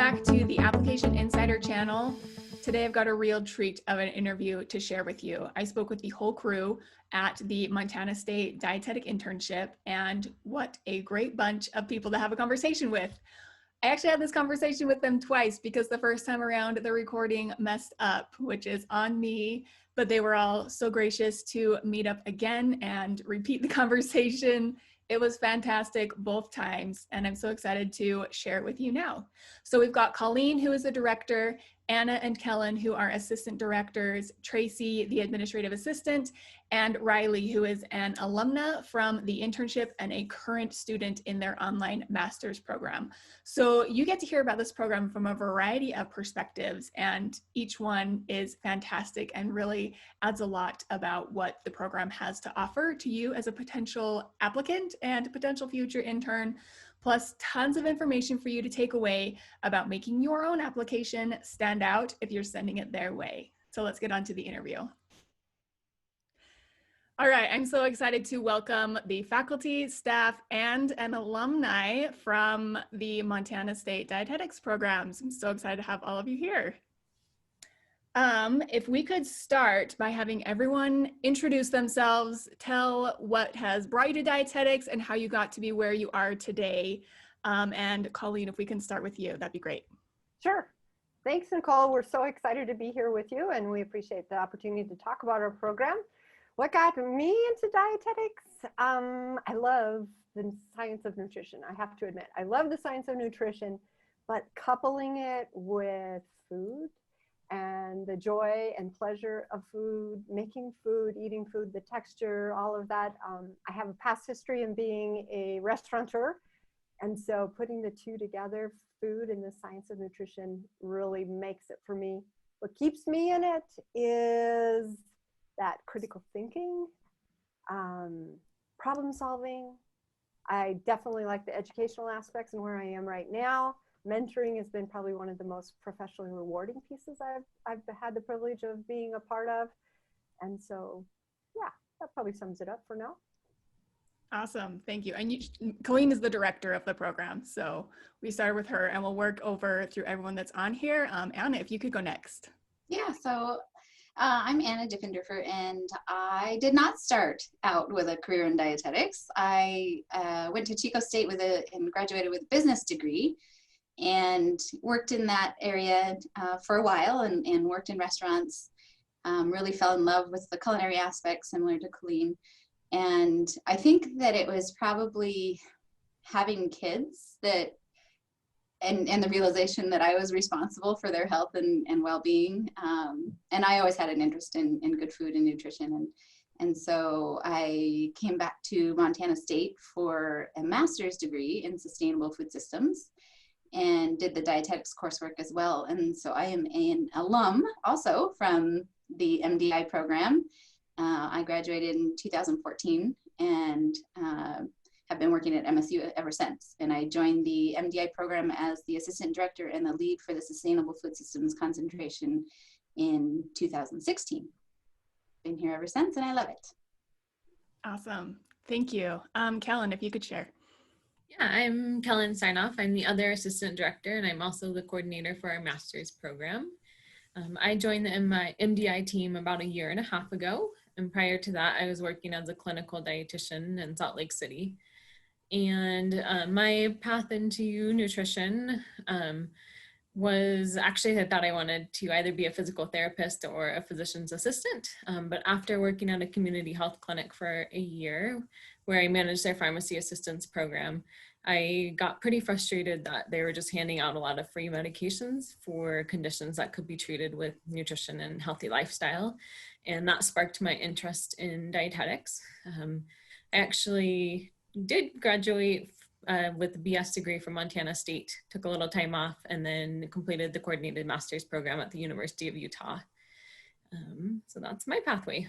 back to the Application Insider channel. Today I've got a real treat of an interview to share with you. I spoke with the whole crew at the Montana State Dietetic Internship, and what a great bunch of people to have a conversation with. I actually had this conversation with them twice because the first time around the recording messed up, which is on me, but they were all so gracious to meet up again and repeat the conversation. It was fantastic both times, and I'm so excited to share it with you now. So we've got Coleen, who is the director, Anna and Kelan, who are assistant directors, Tracy, the administrative assistant, and Riley, who is an alumna from the internship and a current student in their online master's program. So you get to hear about this program from a variety of perspectives, and each one is fantastic and really adds a lot about what the program has to offer to you as a potential applicant and potential future intern, plus tons of information for you to take away about making your own application stand out if you're sending it their way. So let's get on to the interview. All right, I'm so excited to welcome the faculty, staff, and an alumni from the Montana State Dietetics programs. I'm so excited to have all of you here. If we could start by having everyone introduce themselves, tell what has brought you to dietetics and how you got to be where you are today. And Coleen, if we can start with you, that'd be great. Sure. Thanks, Nicole. We're so excited to be here with you, and we appreciate the opportunity to talk about our program. What got me into dietetics? I love the science of nutrition. I have to admit, I love the science of nutrition, but coupling it with food and the joy and pleasure of food, making food, eating food, the texture, all of that. I have a past history in being a restaurateur. And so putting the two together, food and the science of nutrition, really makes it for me. What keeps me in it is that critical thinking, problem solving. I definitely like the educational aspects and where I am right now. Mentoring has been probably one of the most professionally rewarding pieces I've had the privilege of being a part of. And so, yeah, that probably sums it up for now. Awesome, thank you. And Coleen is the director of the program, so we started with her and we'll work over through everyone that's on here. Anna, if you could go next. Yeah, so I'm Anna Diffenderfer, and I did not start out with a career in dietetics. I went to Chico State and graduated with a business degree, and worked in that area for a while, and worked in restaurants. Really fell in love with the culinary aspect, similar to Coleen. And I think that it was probably having kids and the realization that I was responsible for their health and well-being. And I always had an interest in good food and nutrition. And so I came back to Montana State for a master's degree in sustainable food systems, and did the dietetics coursework as well. And so I am an alum also from the MDI program. I graduated in 2014 and have been working at MSU ever since. And I joined the MDI program as the assistant director and the lead for the sustainable food systems concentration in 2016. Been here ever since, and I love it. Awesome, thank you. Kelan, if you could share. Yeah, I'm Kelan Sarnoff. I'm the other assistant director, and I'm also the coordinator for our master's program. I joined the MDI team about 1.5 years ago, and prior to that, I was working as a clinical dietitian in Salt Lake City. And my path into nutrition was actually, I thought I wanted to either be a physical therapist or a physician's assistant. But after working at a community health clinic for 1 year, where I managed their pharmacy assistance program, I got pretty frustrated that they were just handing out a lot of free medications for conditions that could be treated with nutrition and healthy lifestyle. And that sparked my interest in dietetics. I actually did graduate with a BS degree from Montana State, took a little time off, and then completed the coordinated master's program at the University of Utah. So that's my pathway.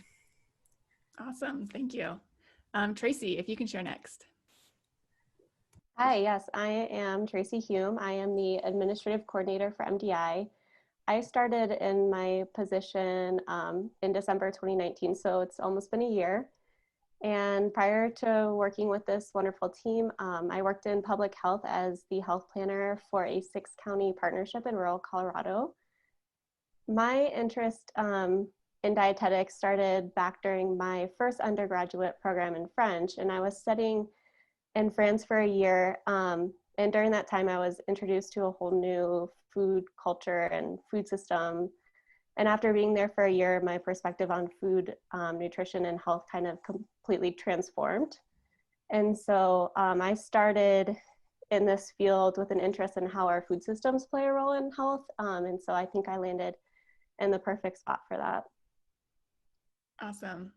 Awesome, thank you. Tracy, if you can share next. Hi, yes, I am Tracy Hume. I am the administrative coordinator for MDI. I started in my position in December 2019, so it's almost been 1 year. And prior to working with this wonderful team, I worked in public health as the health planner for a 6-county partnership in rural Colorado. My interest in dietetics started back during my first undergraduate program in French, and I was studying in France for a year. And during that time, I was introduced to a whole new food culture and food system. And after being there for a year, my perspective on food, nutrition, and health kind of completely transformed. And so I started in this field with an interest in how our food systems play a role in health. And so I think I landed in the perfect spot for that. Awesome.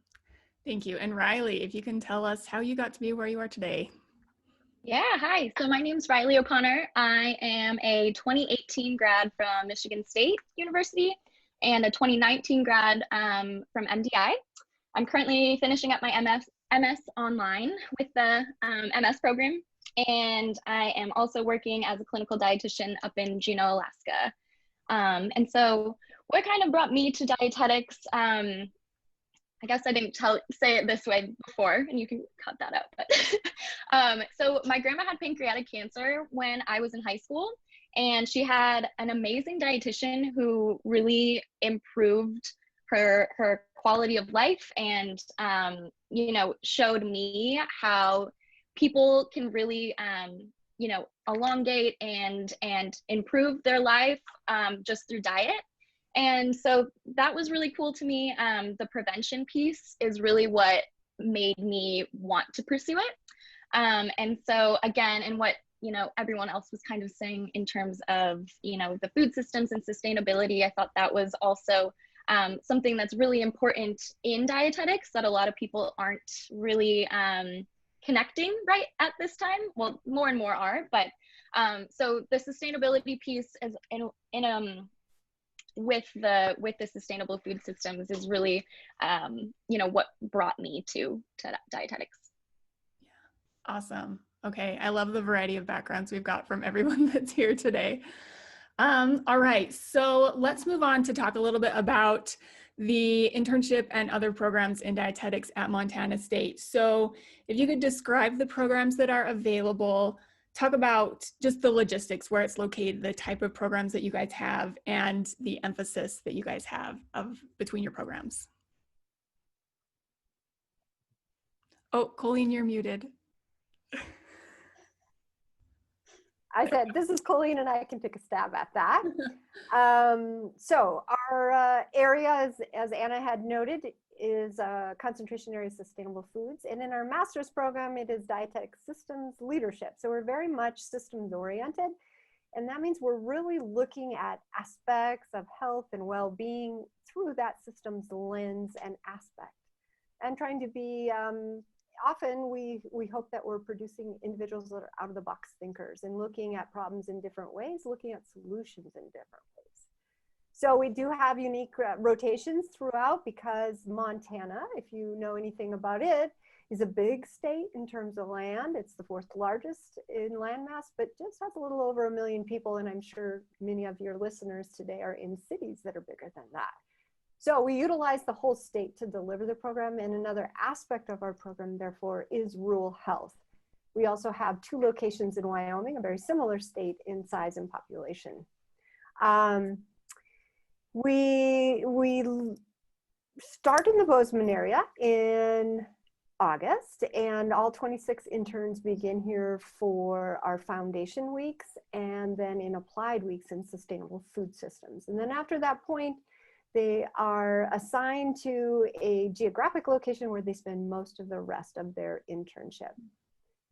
Thank you. And Riley, if you can tell us how you got to be where you are today. Yeah, hi. So my name's Riley O'Connor. I am a 2018 grad from Michigan State University and a 2019 grad from MDI. I'm currently finishing up my MS online with the MS program, and I am also working as a clinical dietitian up in Juneau, Alaska. And so what kind of brought me to dietetics, I guess I didn't say it this way before, and you can cut that out. But so my grandma had pancreatic cancer when I was in high school, and she had an amazing dietitian who really improved her quality of life, and you know, showed me how people can really you know, elongate and improve their life just through diet. And so that was really cool to me. The prevention piece is really what made me want to pursue it. And so again, and what, you know, everyone else was kind of saying in terms of, you know, the food systems and sustainability, I thought that was also something that's really important in dietetics that a lot of people aren't really connecting right at this time. Well, more and more are, but so the sustainability piece is with the sustainable food systems is really you know, what brought me to dietetics. Yeah. Awesome. Okay, I love the variety of backgrounds we've got from everyone that's here today. All right, so let's move on to talk a little bit about the internship and other programs in dietetics at Montana State. So if you could describe the programs that are available, talk about just the logistics, where it's located, the type of programs that you guys have, and the emphasis that you guys have between your programs. Oh, Coleen, you're muted. I said, this is Coleen, and I can take a stab at that. So our area, as Anna had noted, is a concentration area of sustainable foods. And in our master's program, it is dietetic systems leadership. So we're very much systems oriented. And that means we're really looking at aspects of health and well-being through that systems lens and aspect. And trying to be, often we hope that we're producing individuals that are out of the box thinkers and looking at problems in different ways, looking at solutions in different ways. So we do have unique rotations throughout, because Montana, if you know anything about it, is a big state in terms of land. It's the 4th largest in landmass, but just has a little over 1 million people. And I'm sure many of your listeners today are in cities that are bigger than that. So we utilize the whole state to deliver the program, and another aspect of our program, therefore, is rural health. We also have 2 locations in Wyoming, a very similar state in size and population. We start in the Bozeman area in August, and all 26 interns begin here for our foundation weeks, and then in applied weeks in sustainable food systems. And then after that point, they are assigned to a geographic location where they spend most of the rest of their internship.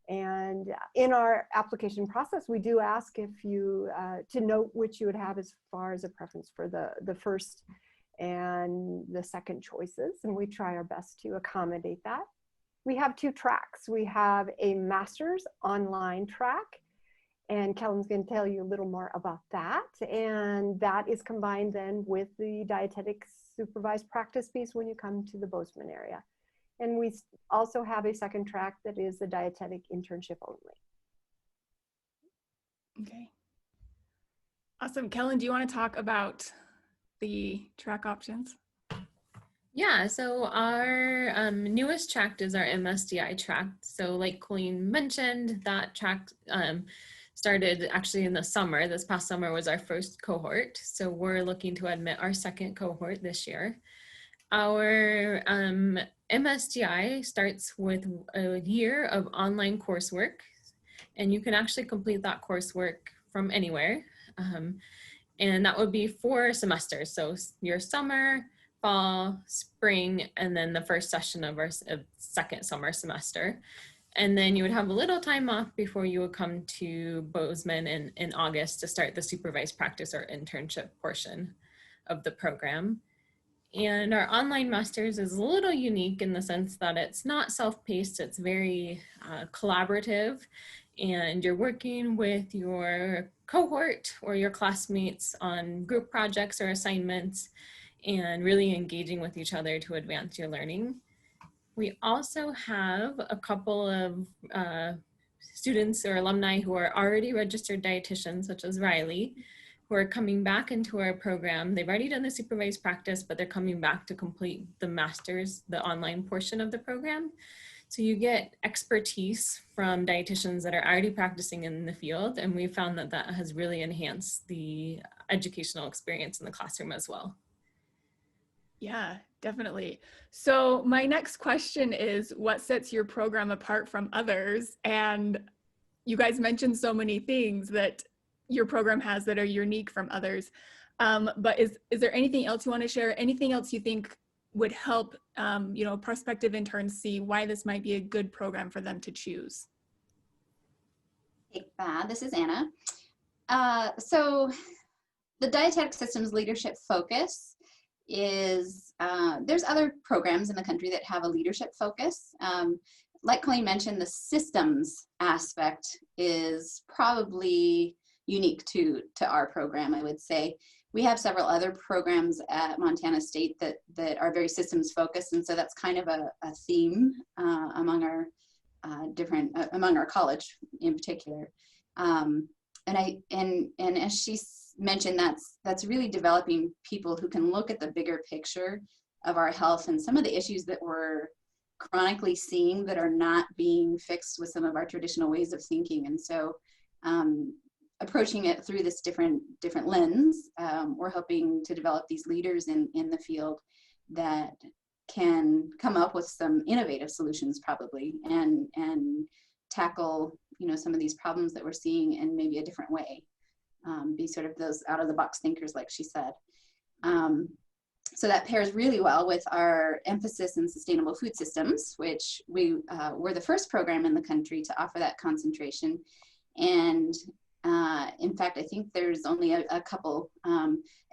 And in our application process, we do ask if you, to note which you would have as far as a preference for the first and the second choices. And we try our best to accommodate that. We have 2 tracks. We have a master's online track, and Kelan's going to tell you a little more about that. And that is combined then with the dietetics supervised practice piece when you come to the Bozeman area. And we also have a second track that is the dietetic internship only. Okay. Awesome. Kelan, do you want to talk about the track options? Yeah, so our newest tract is our MSDI tract. So like Coleen mentioned, that tract started actually in the summer. This past summer was our first cohort. So we're looking to admit our second cohort this year. Our MSDI starts with a year of online coursework, and you can actually complete that coursework from anywhere. And that would be 4 semesters. So your summer, fall, spring, and then the first session of our second summer semester. And then you would have a little time off before you would come to Bozeman in August to start the supervised practice or internship portion of the program. And our online masters is a little unique in the sense that it's not self-paced, it's very collaborative, and you're working with your cohort or your classmates on group projects or assignments and really engaging with each other to advance your learning. We also have a couple of students or alumni who are already registered dietitians, such as Riley, who are coming back into our program. They've already done the supervised practice, but they're coming back to complete the master's, the online portion of the program. So you get expertise from dietitians that are already practicing in the field, and we found that that has really enhanced the educational experience in the classroom as well. Yeah, definitely. So my next question is, what sets your program apart from others? And you guys mentioned so many things that your program has that are unique from others. But is there anything else you want to share? Anything else you think would help, prospective interns see why this might be a good program for them to choose? Take that. This is Anna. So the dietetic system's leadership focus is, there's other programs in the country that have a leadership focus. Like Coleen mentioned, the systems aspect is probably unique to our program, I would say. We have several other programs at Montana State that are very systems focused, and so that's kind of a theme among our among our college in particular. And as she mentioned, that's really developing people who can look at the bigger picture of our health and some of the issues that we're chronically seeing that are not being fixed with some of our traditional ways of thinking. And so approaching it through this different lens, we're hoping to develop these leaders in the field that can come up with some innovative solutions probably and tackle some of these problems that we're seeing in maybe a different way. Be sort of those out of the box thinkers, like she said. So that pairs really well with our emphasis in sustainable food systems, which we were the first program in the country to offer that concentration. And in fact, I think there's only a couple.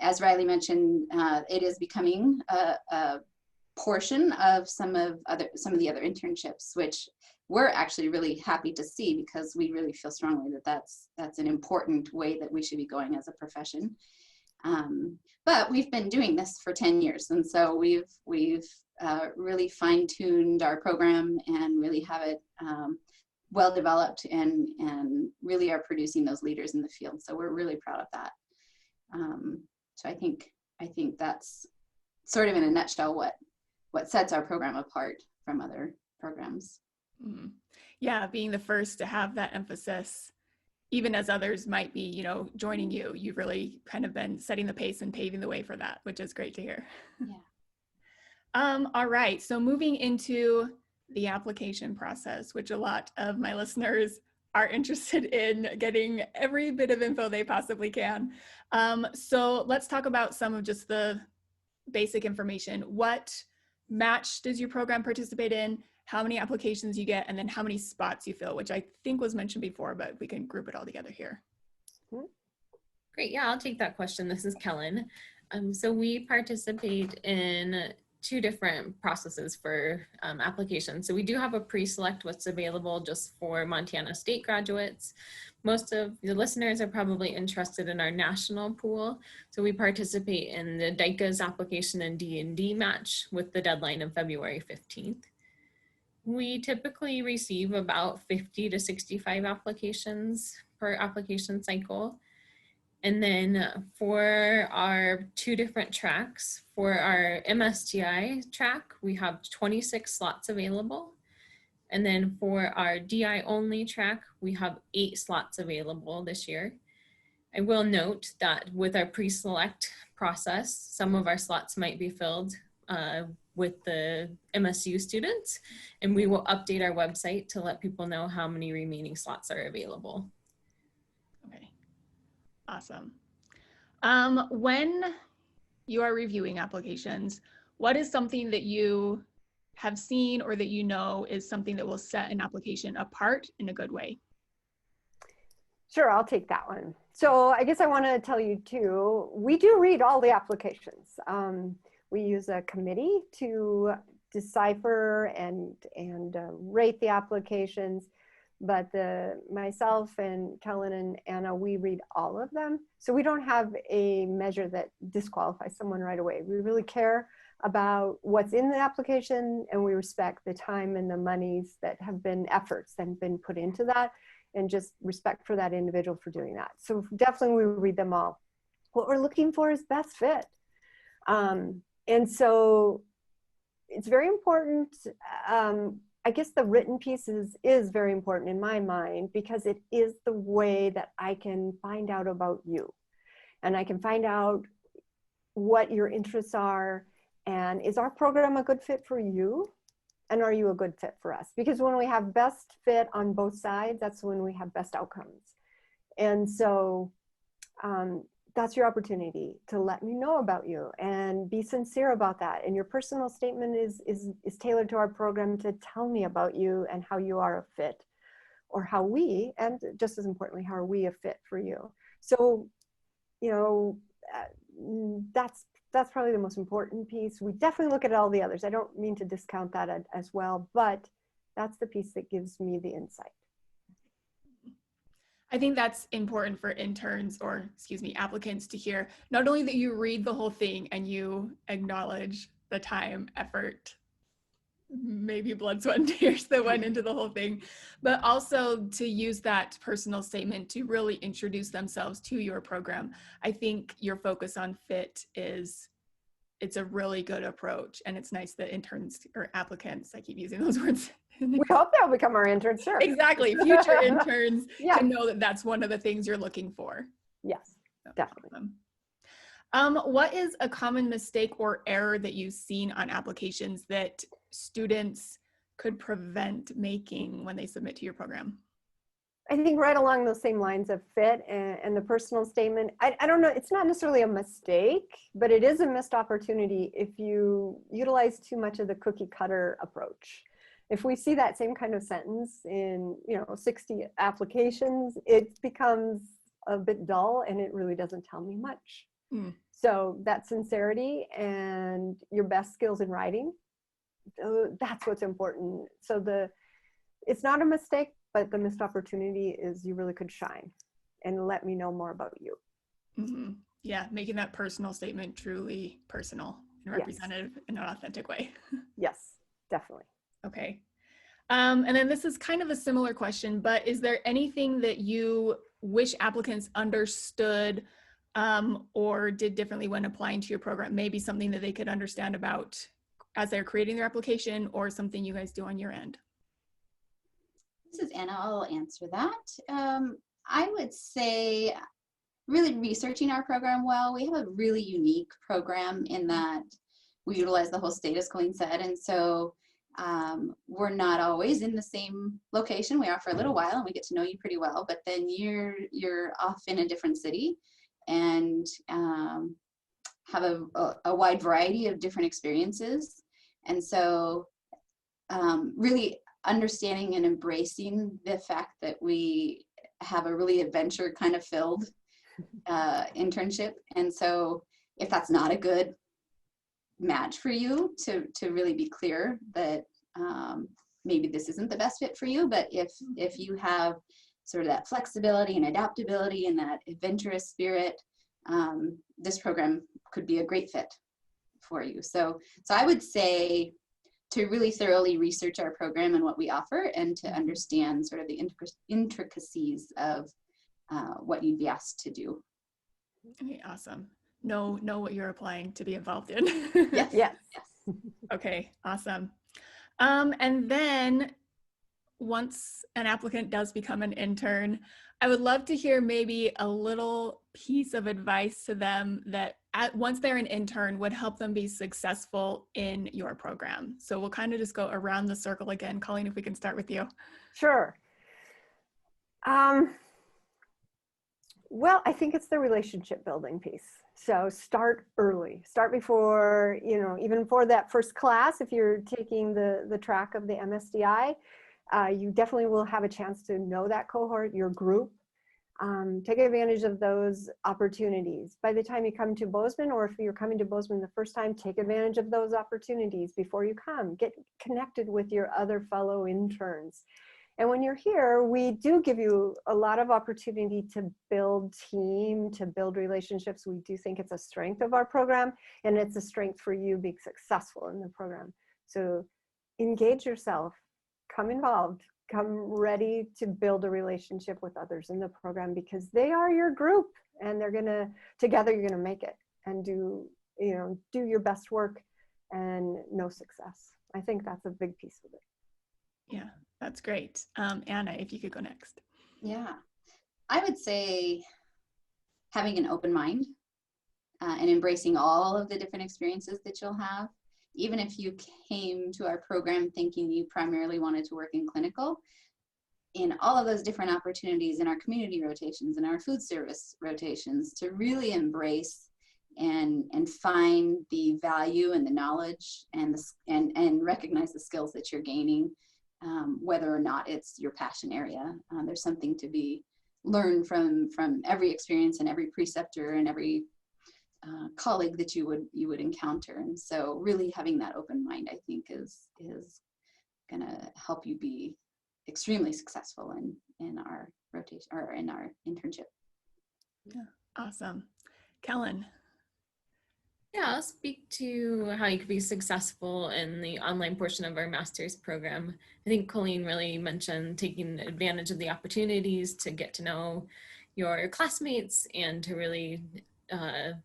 As Riley mentioned, it is becoming a portion of some of the other internships, which we're actually really happy to see because we really feel strongly that that's an important way that we should be going as a profession. But we've been doing this for 10 years, and so we've really fine-tuned our program and really have it well developed and really are producing those leaders in the field. So we're really proud of that. So I think that's sort of in a nutshell what sets our program apart from other programs. Mm-hmm. Yeah, being the first to have that emphasis, even as others might be, joining you, you've really kind of been setting the pace and paving the way for that, which is great to hear. Yeah. All right, so moving into the application process, which a lot of my listeners are interested in getting every bit of info they possibly can. So let's talk about some of just the basic information. What match does your program participate in? How many applications you get, and then how many spots you fill, which I think was mentioned before, but we can group it all together here. Great, yeah, I'll take that question. This is Kelan. So we participate in 2 different processes for applications. So we do have a pre-select what's available just for Montana State graduates. Most of the listeners are probably interested in our national pool. So we participate in the DICAS application and D&D match with the deadline of February 15th. We typically receive about 50 to 65 applications per application cycle. And then for our 2 different tracks, for our MSTI track, we have 26 slots available. And then for our DI only track, we have 8 slots available this year. I will note that with our pre-select process, some of our slots might be filled with the MSU students, and we will update our website to let people know how many remaining slots are available. Okay, awesome. When you are reviewing applications, what is something that you have seen or that you know is something that will set an application apart in a good way? Sure, I'll take that one. So I guess I want to tell you too, we do read all the applications. We use a committee to decipher and rate the applications, but myself and Kelan and Anna, we read all of them. So we don't have a measure that disqualifies someone right away. We really care about what's in the application, and we respect the time and the monies that have been efforts that have been put into that, and just respect for that individual for doing that. So definitely we read them all. What we're looking for is best fit. And so it's very important. I guess the written piece is very important in my mind, because it is the way that I can find out about you. And I can find out what your interests are, and is our program a good fit for you? And are you a good fit for us? Because when we have best fit on both sides, that's when we have best outcomes. And so that's your opportunity to let me know about you and be sincere about that. And your personal statement is tailored to our program to tell me about you and how you are a fit, or how we, and just as importantly, how are we a fit for you? So, you know, that's probably the most important piece. We definitely look at all the others. I don't mean to discount that as well, but that's the piece that gives me the insight. I think that's important for interns, or excuse me, applicants, to hear, not only that you read the whole thing and you acknowledge the time, effort, maybe blood, sweat, and tears that went into the whole thing, but also to use that personal statement to really introduce themselves to your program. I think your focus on fit it's a really good approach, and it's nice that interns or applicants, I keep using those words. We hope they'll become our interns, sure. Exactly, future interns Yeah. can know that that's one of the things you're looking for. Yes, definitely. What is a common mistake or error that you've seen on applications that students could prevent making when they submit to your program? I think right along those same lines of fit and the personal statement. I don't know, it's not necessarily a mistake, but it is a missed opportunity if you utilize too much of the cookie cutter approach. If we see that same kind of sentence in 60 applications, it becomes a bit dull and it really doesn't tell me much. So that sincerity and your best skills in writing, that's what's important. So it's not a mistake, but the missed opportunity is you really could shine and let me know more about you. Mm-hmm. Yeah, making that personal statement truly personal and representative in an authentic way. Yes, definitely. Okay. And then this is kind of a similar question, but is there anything that you wish applicants understood or did differently when applying to your program? Maybe something that they could understand about as they're creating their application, or something you guys do on your end? This is Anna, I'll answer that. I would say really researching our program well. We have a really unique program in that we utilize the whole state, as Coleen said, and so we're not always in the same location. We are for a little while and we get to know you pretty well, but then you're off in a different city and have a wide variety of different experiences. And so really understanding and embracing the fact that we have a really adventure kind of filled internship. And so if that's not a good match for you, to really be clear that maybe this isn't the best fit for you, but if you have sort of that flexibility and adaptability and that adventurous spirit, this program could be a great fit for you. So I would say to really thoroughly research our program and what we offer, and to understand sort of the intricacies of what you'd be asked to do. Okay, awesome. Know what you're applying to be involved in. Yes. Yes. Yes. Okay, awesome. And then once an applicant does become an intern, I would love to hear maybe a little piece of advice to them that once they're an intern would help them be successful in your program. So we'll kind of just go around the circle again. Coleen, if we can start with you. Sure. Well, I think it's the relationship building piece. So start early, start before, even for that first class, if you're taking the track of the MSDI, you definitely will have a chance to know that cohort, your group. Take advantage of those opportunities. By the time you come to Bozeman, or if you're coming to Bozeman the first time, take advantage of those opportunities before you come. Get connected with your other fellow interns. And when you're here, we do give you a lot of opportunity to build team, to build relationships. We do think it's a strength of our program, and it's a strength for you being successful in the program. So engage yourself, come involved, come ready to build a relationship with others in the program, because they are your group, and together you're gonna make it and do your best work and know success. I think that's a big piece of it. Yeah, that's great. Anna, if you could go next. Yeah, I would say having an open mind and embracing all of the different experiences that you'll have. Even if you came to our program thinking you primarily wanted to work in clinical, in all of those different opportunities in our community rotations and our food service rotations, to really embrace and find the value and the knowledge and recognize the skills that you're gaining, whether or not it's your passion area. There's something to be learned from every experience and every preceptor and every colleague that you would encounter. And so really having that open mind, I think, is gonna help you be extremely successful in our rotation or in our internship. Yeah, awesome. Kelan. Yeah, I'll speak to how you could be successful in the online portion of our master's program. I think Coleen really mentioned taking advantage of the opportunities to get to know your classmates and to really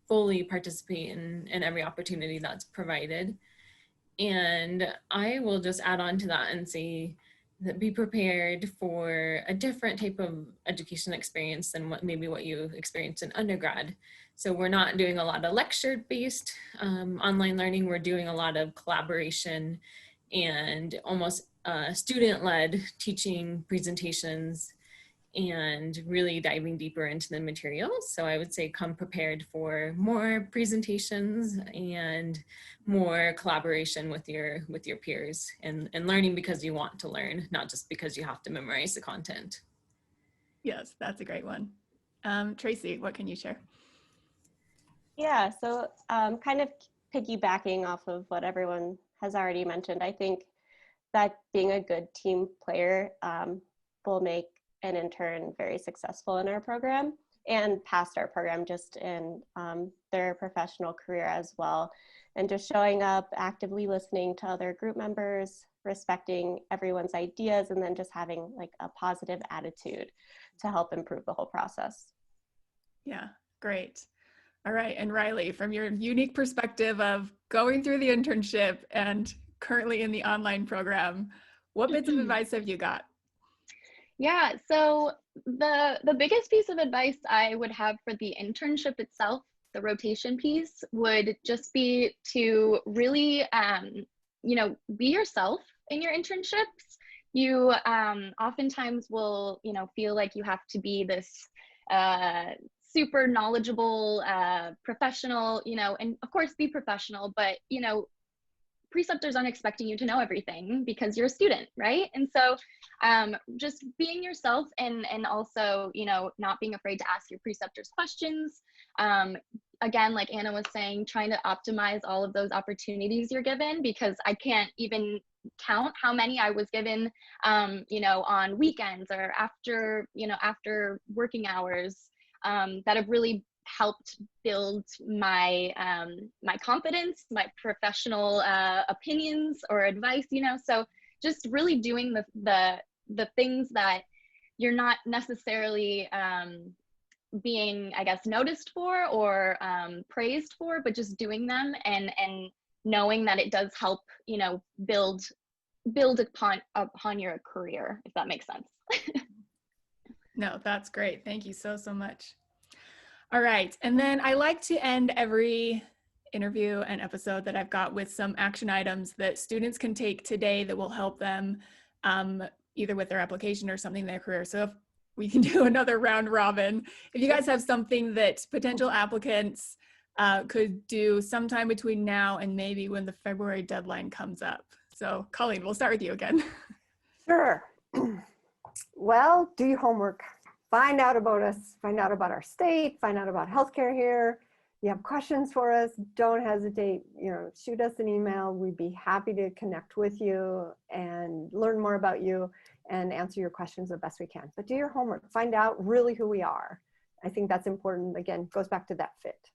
fully participate in every opportunity that's provided. And I will just add on to that and say that be prepared for a different type of education experience than what you experienced in undergrad. So we're not doing a lot of lecture-based online learning. We're doing a lot of collaboration and almost student-led teaching presentations and really diving deeper into the materials. So I would say come prepared for more presentations and more collaboration with your peers and learning because you want to learn, not just because you have to memorize the content. Yes, that's a great one. Tracy, what can you share? Yeah, so kind of piggybacking off of what everyone has already mentioned, I think that being a good team player will make an intern very successful in our program and past our program, just in their professional career as well. And just showing up, actively listening to other group members, respecting everyone's ideas, and then just having like a positive attitude to help improve the whole process. Yeah, great. All right, and Riley, from your unique perspective of going through the internship and currently in the online program, what bits of advice have you got? Yeah, so the biggest piece of advice I would have for the internship itself, the rotation piece, would just be to really, be yourself in your internships. You oftentimes will, feel like you have to be this super knowledgeable professional, and of course be professional, but, preceptors aren't expecting you to know everything because you're a student, right? And so just being yourself and also, not being afraid to ask your preceptors questions. Again, like Anna was saying, trying to optimize all of those opportunities you're given, because I can't even count how many I was given, on weekends or after working hours, that have really helped build my my confidence, my professional opinions or advice, so just really doing the things that you're not necessarily being, I guess, noticed for or praised for, but just doing them and knowing that it does help, you know, build upon your career, if that makes sense. No, that's great. Thank you so much. All right. And then I like to end every interview and episode that I've got with some action items that students can take today that will help them either with their application or something in their career. So if we can do another round robin, if you guys have something that potential applicants could do sometime between now and maybe when the February deadline comes up. So Coleen, we'll start with you again. Sure. Well, do your homework. Find out about us, find out about our state, find out about healthcare here. You have questions for us, don't hesitate, you know, shoot us an email. We'd be happy to connect with you and learn more about you and answer your questions the best we can. But do your homework, find out really who we are. I think that's important. Again, goes back to that fit.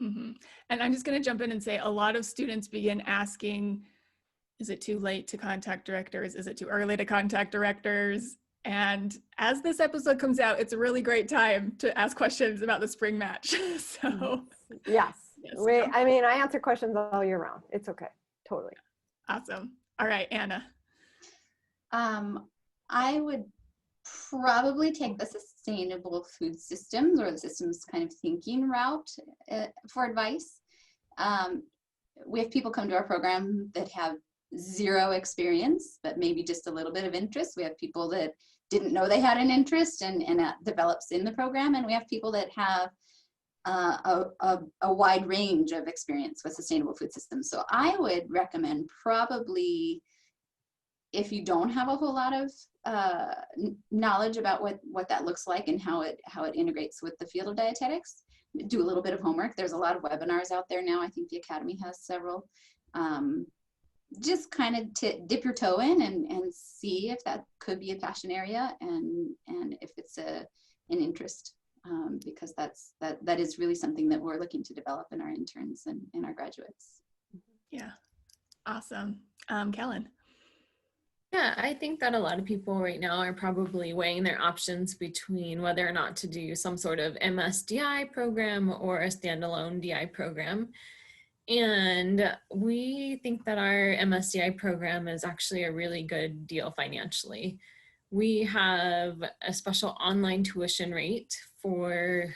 Mm-hmm. And I'm just going to jump in and say a lot of students begin asking, is it too late to contact directors? Is it too early to contact directors? And as this episode comes out, it's a really great time to ask questions about the spring match. So yes, I mean, I answer questions all year round. It's okay. Totally. Awesome. All right, Anna. I would probably take the sustainable food systems or the systems kind of thinking route for advice. We have people come to our program that have zero experience, but maybe just a little bit of interest. We have people that didn't know they had an interest and that develops in the program. And we have people that have a wide range of experience with sustainable food systems. So I would recommend probably, if you don't have a whole lot of knowledge about what that looks like and how it integrates with the field of dietetics, do a little bit of homework. There's a lot of webinars out there now. I think the Academy has several. Just kind of dip your toe in and see if that could be a passion area and if it's an interest, because that is really something that we're looking to develop in our interns and our graduates. Yeah, awesome. Kelan. Yeah, I think that a lot of people right now are probably weighing their options between whether or not to do some sort of MSDI program or a standalone DI program. And we think that our MSDI program is actually a really good deal financially. We have a special online tuition rate for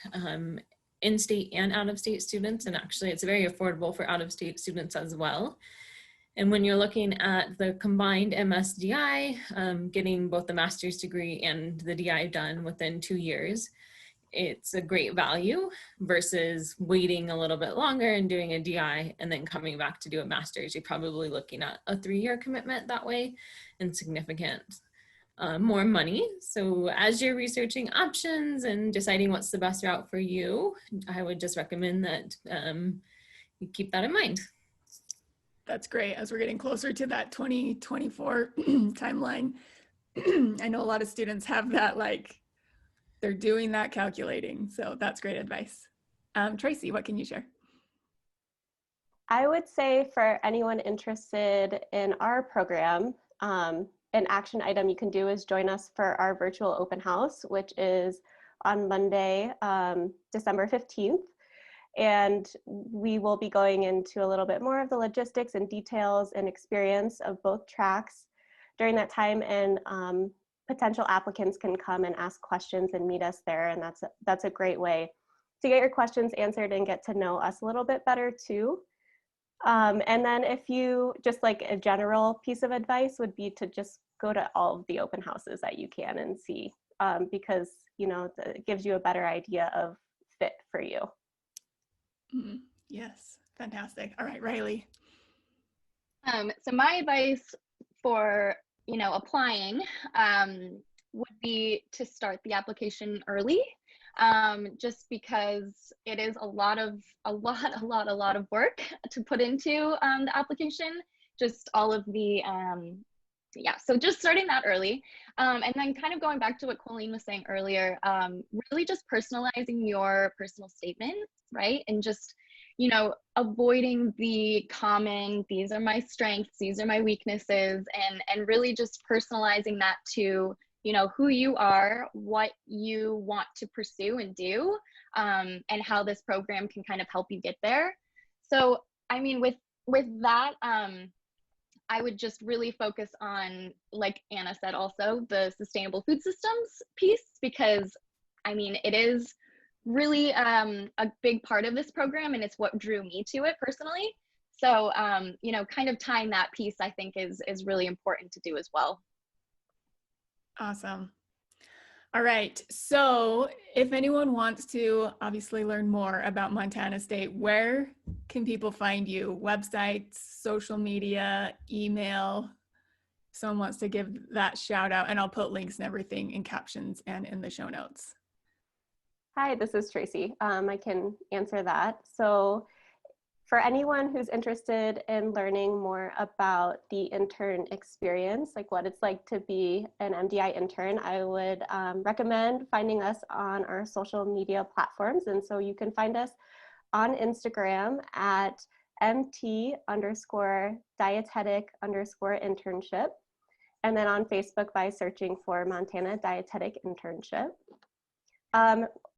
in-state and out-of-state students, and actually it's very affordable for out-of-state students as well. And when you're looking at the combined MSDI, getting both the master's degree and the DI done within 2 years, it's a great value versus waiting a little bit longer and doing a DI and then coming back to do a master's. You're probably looking at a 3-year commitment that way and significant more money. So as you're researching options and deciding what's the best route for you, I would just recommend that you keep that in mind. That's great. As we're getting closer to that 2024 timeline, I know a lot of students have that, like, they're doing that calculating. So that's great advice. Tracy, what can you share? I would say for anyone interested in our program, an action item you can do is join us for our virtual open house, which is on Monday, December 15th. And we will be going into a little bit more of the logistics and details and experience of both tracks during that time. And potential applicants can come and ask questions and meet us there. And that's a great way to get your questions answered and get to know us a little bit better too. And then if you, just like a general piece of advice would be to just go to all of the open houses that you can and see, because, you know, it gives you a better idea of fit for you. Mm-hmm. Yes, fantastic. All right, Riley. So my advice for, you know, applying would be to start the application early, just because it is a lot of work to put into the application. Just all of the so just starting that early, and then kind of going back to what Coleen was saying earlier, really just personalizing your personal statement, right? And just, you know, avoiding the common, these are my strengths, these are my weaknesses, and really just personalizing that to, you know, who you are, what you want to pursue and do, and how this program can kind of help you get there. So, I mean, with that, I would just really focus on, like Anna said, also the sustainable food systems piece, because I mean, it is really a big part of this program, and it's what drew me to it personally. So, you know, kind of tying that piece, I think is really important to do as well. Awesome. All right. So if anyone wants to obviously learn more about Montana State, where can people find you? Websites, social media, email? Someone wants to give that shout out, and I'll put links and everything in captions and in the show notes. Hi, this is Tracy. I can answer that. So for anyone who's interested in learning more about the intern experience, like what it's like to be an MDI intern, I would recommend finding us on our social media platforms. And so you can find us on Instagram at mt_dietetic_internship, and then on Facebook by searching for Montana Dietetic Internship.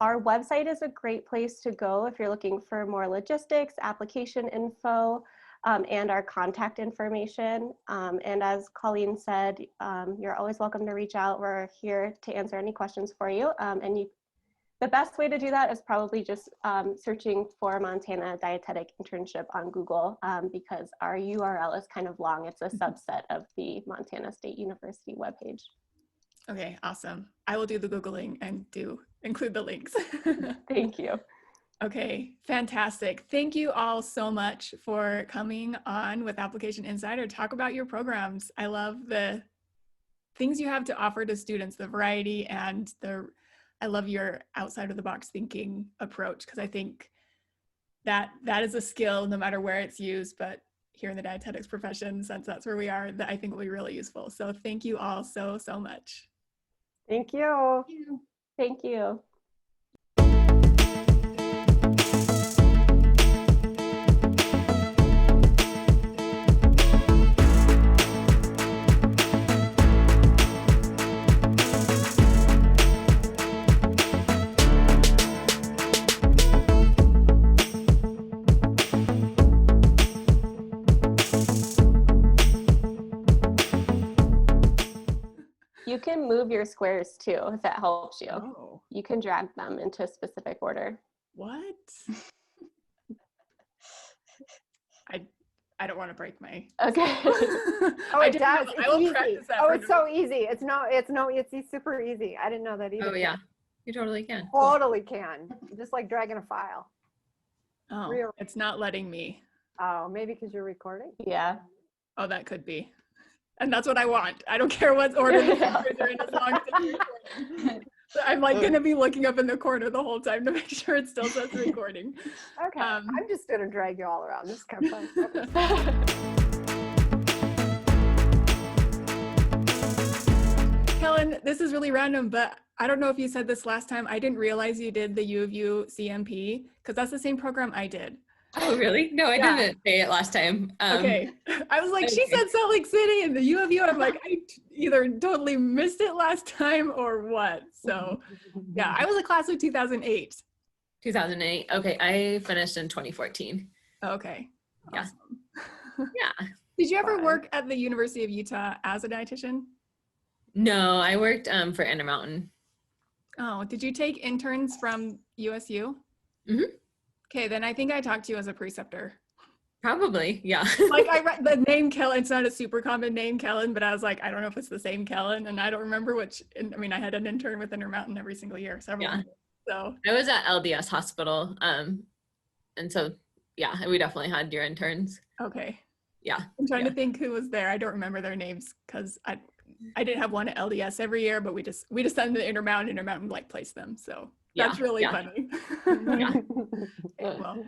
Our website is a great place to go if you're looking for more logistics, application info, and our contact information. And as Coleen said, you're always welcome to reach out. We're here to answer any questions for you. The best way to do that is probably just searching for Montana Dietetic Internship on Google, because our URL is kind of long. It's a subset of the Montana State University webpage. Okay, awesome. I will do the Googling and include the links. Thank you. Okay, fantastic. Thank you all so much for coming on with Application Insider to talk about your programs. I love the things you have to offer to students, the variety, and I love your outside of the box thinking approach, because I think that is a skill no matter where it's used, but here in the dietetics profession, since that's where we are, that I think will be really useful. So thank you all so much. Thank you. Thank you. You can move your squares too, if that helps you. Oh, You can drag them into a specific order. what? I don't want to break my. Okay. Oh, it does. I will It's practice easy. that. Oh, it's so easy. It's super easy. I didn't know that either. Oh yeah, you totally can. Totally can. Just like dragging a file. Oh, Real. it's not letting me. Oh, maybe because you're recording. Yeah. Oh, that could be. And that's what I want. I don't care what order the papers are in, as long as it's recording. So I'm like going to be looking up in the corner the whole time to make sure it still says recording. Okay. I'm just going to drag you all around. This is kind of fun. Okay. Kelan, this is really random, but I don't know if you said this last time. I didn't realize you did the U of U CMP, because that's the same program I did. Oh really? No, I didn't say it last time. Okay. I was like, okay. She said Salt Lake City and the U of U. I'm like, I either totally missed it last time or what. So yeah, I was a class of 2008. 2008. Okay, I finished in 2014. Okay. Yeah. Awesome. Yeah. Did you ever work at the University of Utah as a dietitian? No, I worked for Intermountain. Oh, did you take interns from USU? Mm-hmm. Okay, then I think I talked to you as a preceptor. Probably, yeah. Like I read the name Kelan, it's not a super common name, Kelan, but I was like, I don't know if it's the same Kelan, and I don't remember which. I mean, I had an intern with Intermountain every single year, several. Yeah. So I was at LDS Hospital, and so yeah, we definitely had your interns. okay. Yeah. I'm trying to think who was there. I don't remember their names because I didn't have one at LDS every year, but we just sent them to Intermountain like placed them. So that's really funny. Yeah. Well,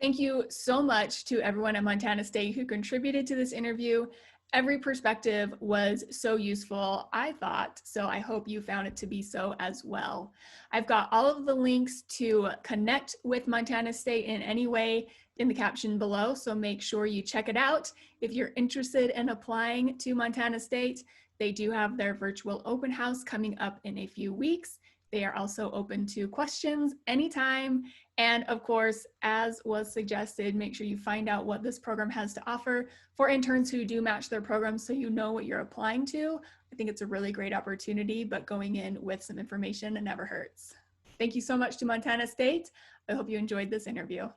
thank you so much to everyone at Montana State who contributed to this interview. Every perspective was so useful, I thought, so I hope you found it to be so as well. I've got all of the links to connect with Montana State in any way in the caption below, so make sure you check it out. If you're interested in applying to Montana State, They do have their virtual open house coming up in a few weeks. They are also open to questions anytime. And of course, as was suggested, make sure you find out what this program has to offer for interns who do match their programs so you know what you're applying to. I think it's a really great opportunity, but going in with some information never hurts. Thank you so much to Montana State. I hope you enjoyed this interview.